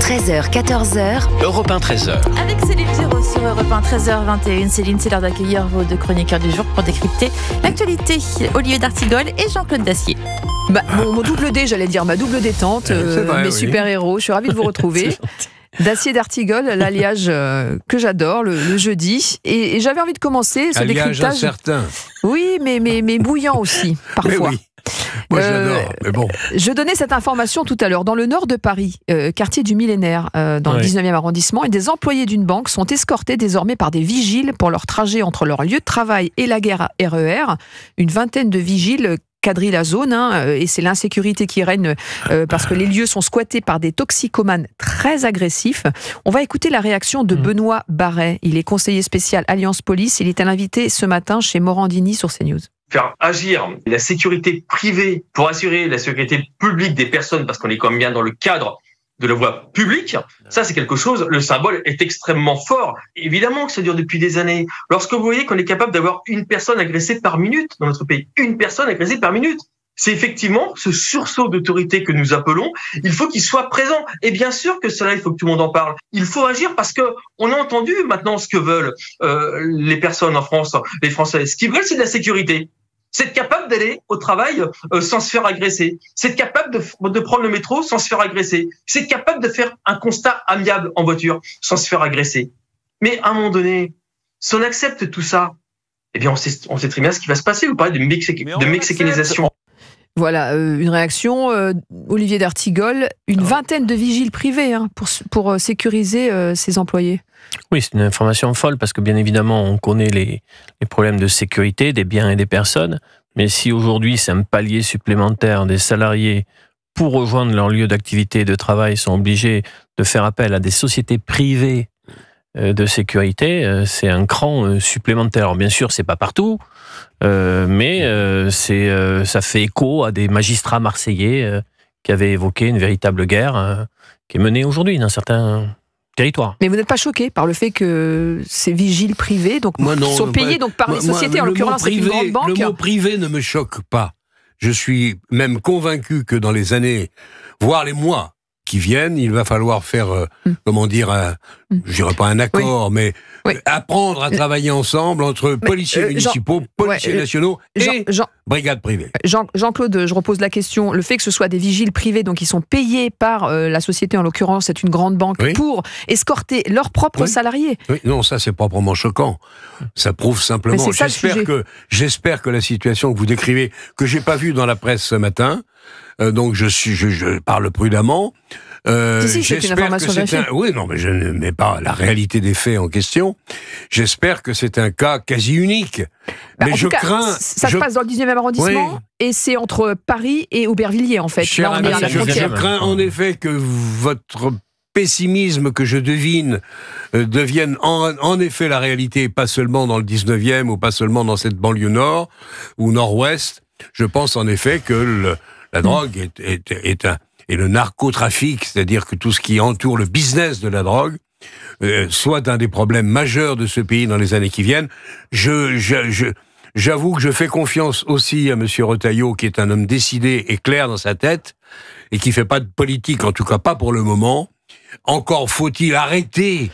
13h, 14h. Europe 1, 13h. Avec Céline Giraud sur Europe 1, 13h21. Céline, c'est l'heure d'accueillir vos deux chroniqueurs du jour pour décrypter l'actualité. Olivier d'Artigol et Jean-Claude Dacier. Mon double D, j'allais dire, ma double détente, mes super-héros. Je suis ravie de vous retrouver. Dacier d'Artigol, l'alliage que j'adore, le jeudi. Et j'avais envie de commencer ce décryptage. Certain. Oui, mais bouillant aussi, parfois. Mais oui. Moi, j'adore, mais bon. Je donnais cette information tout à l'heure. Dans le nord de Paris, quartier du Millénaire, dans le 19e arrondissement, et des employés d'une banque sont escortés désormais par des vigiles pour leur trajet entre leur lieu de travail et la gare RER. Une vingtaine de vigiles quadrillent la zone, et c'est l'insécurité qui règne parce que les lieux sont squattés par des toxicomanes très agressifs. On va écouter la réaction de Benoît Barret. Il est conseiller spécial Alliance Police. Il est à l'invité ce matin chez Morandini sur CNews. Faire agir la sécurité privée pour assurer la sécurité publique des personnes, parce qu'on est quand même bien dans le cadre de la voie publique, ça c'est quelque chose, le symbole est extrêmement fort. Évidemment que ça dure depuis des années. Lorsque vous voyez qu'on est capable d'avoir une personne agressée par minute dans notre pays, une personne agressée par minute, c'est effectivement ce sursaut d'autorité que nous appelons, il faut qu'il soit présent. Et bien sûr que cela, il faut que tout le monde en parle. Il faut agir parce que on a entendu maintenant ce que veulent les personnes en France, les Français. Ce qu'ils veulent, c'est de la sécurité. C'est être capable d'aller au travail sans se faire agresser. C'est être capable de prendre le métro sans se faire agresser. C'est être capable de faire un constat amiable en voiture sans se faire agresser. Mais à un moment donné, si on accepte tout ça, eh bien on sait très bien ce qui va se passer. Vous parlez de mexicanisation. Voilà, une réaction, Olivier d'Artigol, une vingtaine de vigiles privés pour sécuriser ses employés. Oui, c'est une information folle parce que bien évidemment, on connaît les problèmes de sécurité des biens et des personnes, mais si aujourd'hui c'est un palier supplémentaire des salariés pour rejoindre leur lieu d'activité et de travail sont obligés de faire appel à des sociétés privées de sécurité, c'est un cran supplémentaire. Alors bien sûr, c'est pas partout, mais ça fait écho à des magistrats marseillais qui avaient évoqué une véritable guerre qui est menée aujourd'hui dans certains territoires. Mais vous n'êtes pas choqué par le fait que ces vigiles privés sont payés par les sociétés, en l'occurrence c'est une grande banque. Le mot privé ne me choque pas. Je suis même convaincu que dans les années, voire les mois qui viennent, il va falloir faire, je dirais pas un accord, mais apprendre à travailler ensemble entre policiers municipaux, policiers nationaux et brigades privées. Jean-Claude, je repose la question. Le fait que ce soit des vigiles privés, donc ils sont payés par la société, en l'occurrence, c'est une grande banque, pour escorter leurs propres salariés. Oui, non, ça c'est proprement choquant. Ça prouve simplement. J'espère que la situation que vous décrivez, que j'ai pas vue dans la presse ce matin, donc je parle prudemment. C'est une information vérifiée. Oui, non, mais je ne mets pas la réalité des faits en question. J'espère que c'est un cas quasi unique. Mais je crains. Ça se passe dans le 19e arrondissement et c'est entre Paris et Aubervilliers, en fait. Là, on est à la frontière. Je crains en effet que votre pessimisme que je devine devienne en effet la réalité, pas seulement dans le 19e ou pas seulement dans cette banlieue nord ou nord-ouest. Je pense en effet que la drogue et le narcotrafic, c'est-à-dire que tout ce qui entoure le business de la drogue, soit un des problèmes majeurs de ce pays dans les années qui viennent. J'avoue que je fais confiance aussi à M. Retailleau, qui est un homme décidé et clair dans sa tête, et qui ne fait pas de politique, en tout cas pas pour le moment. Encore faut-il arrêter,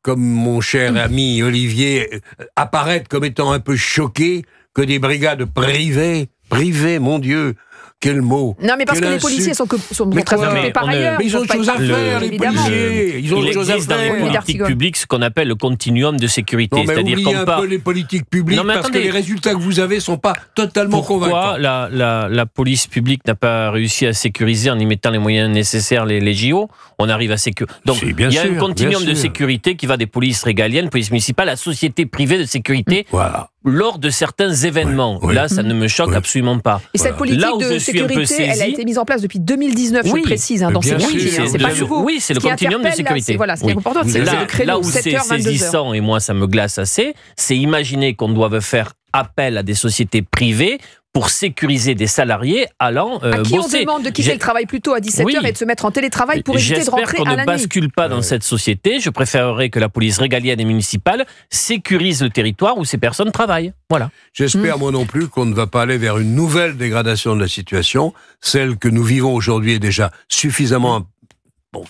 comme mon cher ami Olivier, apparaître comme étant un peu choqué que des brigades privées, mon Dieu, quel mot. Non, mais parce que les policiers sont très occupés par ailleurs. Mais ils ont autre chose à faire, les policiers. Il existe dans les politiques publiques ce qu'on appelle le continuum de sécurité. Non, mais oubliez un peu les politiques publiques, parce que les résultats que vous avez ne sont pas totalement convaincants. Pourquoi la police publique n'a pas réussi à sécuriser en y mettant les moyens nécessaires les JO? On arrive à sécuriser. Donc, il y a un continuum de sécurité qui va des polices régaliennes, police municipale, à sociétés privées de sécurité. Voilà. Lors de certains événements. Là, ça ne me choque absolument pas. Et cette politique de sécurité, elle a été mise en place depuis 2019, je précise, dans ces politiques. C'est pas nouveau. Oui, c'est le continuum de sécurité. Voilà, ce qui est important, c'est le créneau là où c'est saisissant, et moi ça me glace assez, c'est imaginer qu'on doive faire appel à des sociétés privées pour sécuriser des salariés allant bosser. À qui on demande de quitter le travail plus tôt à 17h et de se mettre en télétravail pour éviter de rentrer à la nuit. J'espère qu'on ne bascule pas dans cette société. Je préférerais que la police régalienne et municipale sécurise le territoire où ces personnes travaillent. Voilà. J'espère, moi non plus, qu'on ne va pas aller vers une nouvelle dégradation de la situation. Celle que nous vivons aujourd'hui est déjà suffisamment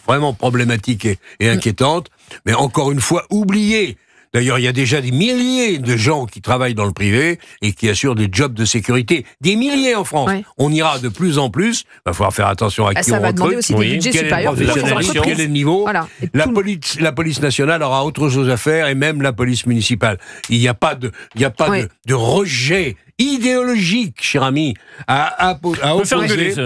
vraiment problématique et inquiétante, mais encore une fois oubliée. D'ailleurs, il y a déjà des milliers de gens qui travaillent dans le privé et qui assurent des jobs de sécurité. Des milliers en France. Ouais. On ira de plus en plus. Il va falloir faire attention à qui on recrute. Ça va demander aussi des budgets supérieurs. Quel est le niveau? Voilà. La police nationale aura autre chose à faire, et même la police municipale. Il n'y a pas de rejet idéologique, cher ami, à opposer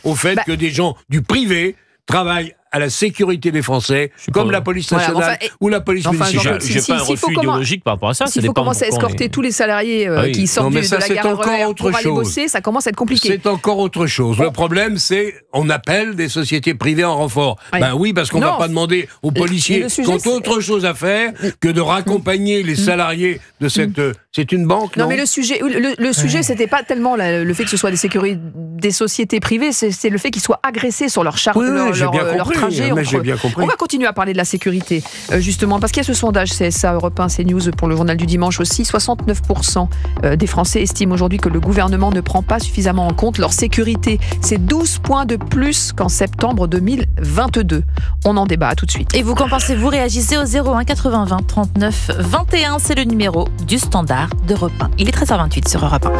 au fait que des gens du privé travaillent à la sécurité des Français, comme la police nationale ou la police municipale. J'ai pas un refus idéologique par rapport à ça. S'il faut commencer à escorter tous les salariés qui sortent de la gare RER pour aller bosser, ça commence à être compliqué. C'est encore autre chose. Le problème, c'est on appelle des sociétés privées en renfort. Ben oui, parce qu'on ne va pas demander aux policiers qui ont autre chose à faire que de raccompagner les salariés de cette... C'est une banque, non? Non, mais le sujet, c'était pas tellement le fait que ce soit des sociétés privées, c'est le fait qu'ils soient agressés sur leur trajet. J'ai bien compris. On va continuer à parler de la sécurité, justement, parce qu'il y a ce sondage CSA, Europe 1, CNews, pour le journal du dimanche aussi. 69% des Français estiment aujourd'hui que le gouvernement ne prend pas suffisamment en compte leur sécurité. C'est 12 points de plus qu'en septembre 2022. On en débat, à tout de suite. Et vous, qu'en pensez-vous? Réagissez au 01 80 20 39 21. C'est le numéro du standard d'Europe 1. Il est 13h28 sur Europe 1.